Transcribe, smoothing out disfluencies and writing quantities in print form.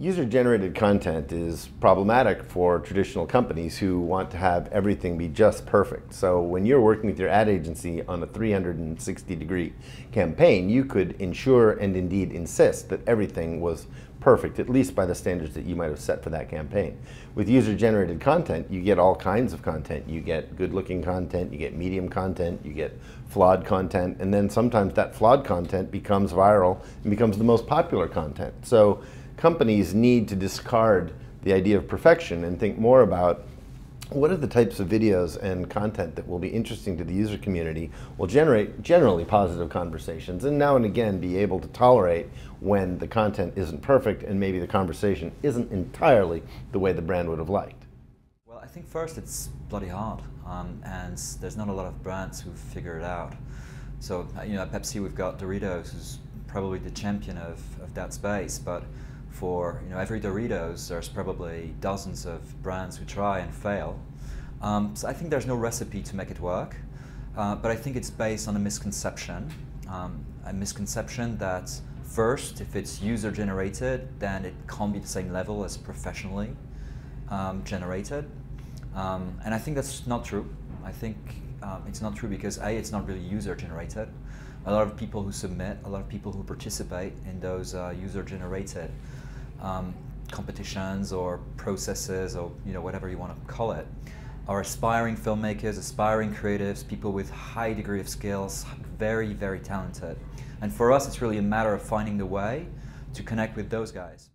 User-generated content is problematic for traditional companies who want to have everything be just perfect. So when you're working with your ad agency on a 360-degree campaign, you could ensure and indeed insist that everything was perfect, at least by the standards that you might have set for that campaign. With user-generated content, you get all kinds of content. You get good-looking content, you get medium content, you get flawed content, and then sometimes that flawed content becomes viral and becomes the most popular content. So companies need to discard the idea of perfection and think more about what are the types of videos and content that will be interesting to the user community, will generate generally positive conversations, and now and again be able to tolerate when the content isn't perfect and maybe the conversation isn't entirely the way the brand would have liked. Well, I think first it's bloody hard, and there's not a lot of brands who figure it out. So, at Pepsi we've got Doritos, who's probably the champion of that space, but for every Doritos, there's probably dozens of brands who try and fail. So I think there's no recipe to make it work, but I think it's based on a misconception that first, if it's user-generated, then it can't be the same level as professionally generated. And I think that's not true. I think it's not true because A, it's not really user-generated. A lot of people who submit, a lot of people who participate in those user-generated competitions or processes, or whatever you want to call it, are aspiring filmmakers, aspiring creatives, people with high degree of skills, very, very talented. And for us, it's really a matter of finding the way to connect with those guys.